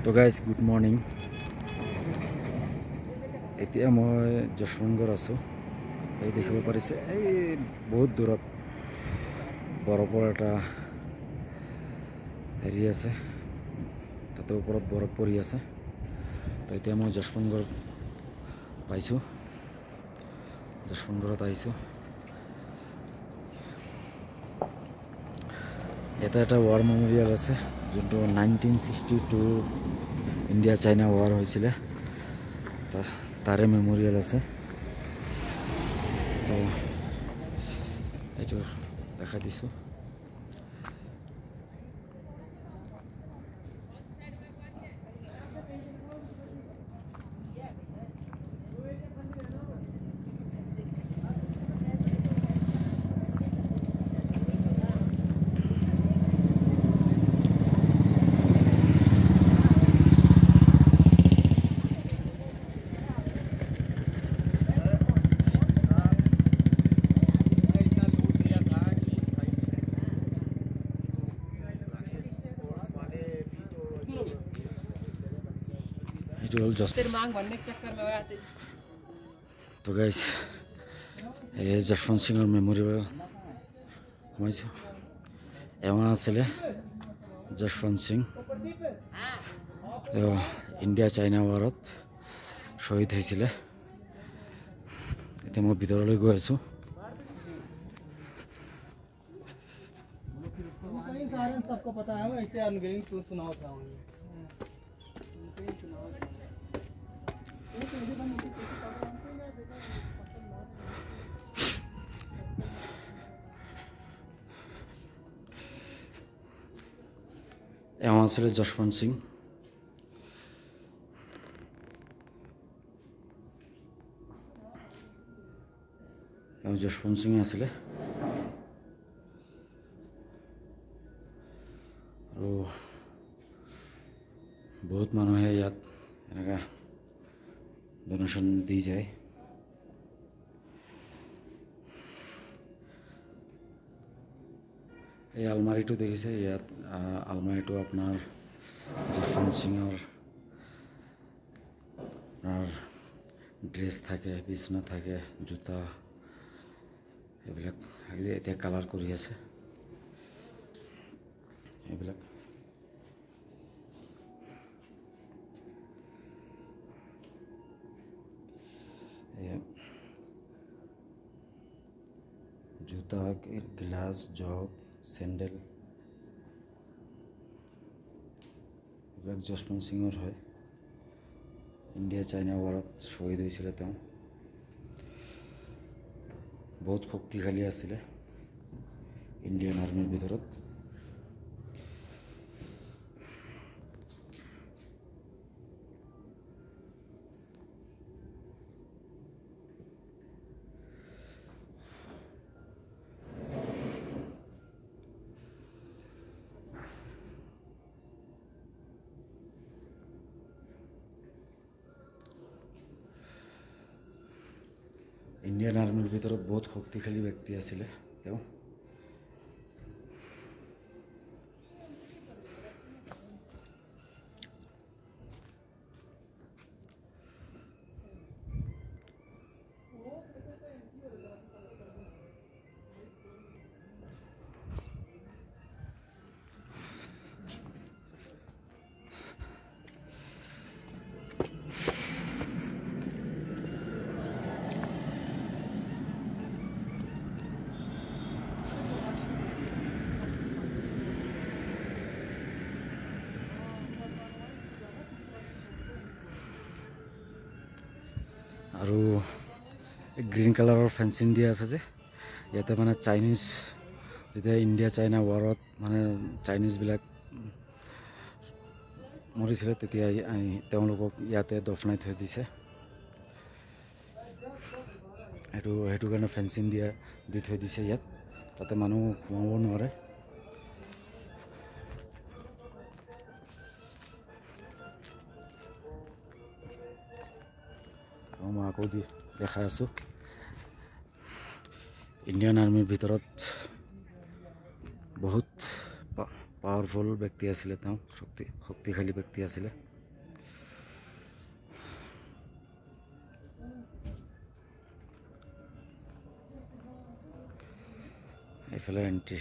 তো guys good morning. এতিয়া মই যশৱন্তগড় আছোঁ। এই দেখিব পাৰিছে, এই বহুত দূৰত বৰফৰ এটা হেৰি আছে, তাতে ওপৰত বৰফ পৰি আছে। তো এতিয়া মই যশৱন্তগড় পাইছোঁ, যশৱন্তগড়ত আহিছোঁ। এটা এটা ৱাৰ মেমৰিয়েল আছে, যোনটো 1962 ইণ্ডিয়া চাইনা ৱাৰ হৈছিলে, তাৰে মেমৰিয়েল আছে। তো এইটো দেখা দিছোঁ। It will just तो guys ये जसवंत सिंह मेमोरियल সোমাইছো। এওঁ আছিলে যশৱন্ত সিং, ইণ্ডিয়া চাইনা ৱাৰত শ্বহীদ হৈছিলে। এতিয়া মই ভিতৰলৈ গৈ আছো। सबको पता है, ऐसे अनगेलिंग तो सुनाओ था। এওঁ আছিলে যশৱন্ত সিং। এওঁ যশৱন্ত সিং আছিলে। আৰু বহুত মানুহে ইয়াত এনেকা ডনেশ্যন দি যায়। এই আলমাৰিটো দেখিছে, ইয়াত আলমাৰিটো আপোনাৰ যশৱন্ত সিঙৰ আপোনাৰ ড্ৰেছ থাকে, বিচনা থাকে, জোতা, এইবিলাক এতিয়া কালাৰ কৰি আছে। এইবিলাক জোতা, গ্লাছ, জগ, চেণ্ডেল, এইবিলাক যশৱন্ত সিঙৰ হয়। ইণ্ডিয়া চাইনা ৱাৰত শ্বহীদ হৈছিলে তেওঁ। বহুত শক্তিশালী আছিলে ইণ্ডিয়ান আৰ্মিৰ ভিতৰত। ইণ্ডিয়ান আৰ্মিৰ ভিতৰত বহুত শক্তিশালী ব্যক্তি আছিলে তেওঁ। আৰু গ্ৰীণ কালাৰৰ ফেন্সিং দিয়া আছে যে, ইয়াতে মানে চাইনিজ, যেতিয়া ইণ্ডিয়া চাইনা ৱাৰত মানে চাইনিজবিলাক মৰিছিলে, তেতিয়া তেওঁলোকক ইয়াতে দফনাই থৈ দিছে। সেইটো কাৰণে ফেন্সিং দি থৈ দিছে ইয়াত, তাতে মানুহ সোমাব নোৱাৰে। মই আকৌ দেখাই আছোঁ। ইণ্ডিয়ান আৰ্মিৰ ভিতৰত বহুত পাৱাৰফুল ব্যক্তি আছিলে তেওঁ, শক্তিশালী ব্যক্তি আছিলে। এইফালে এণ্ট্ৰি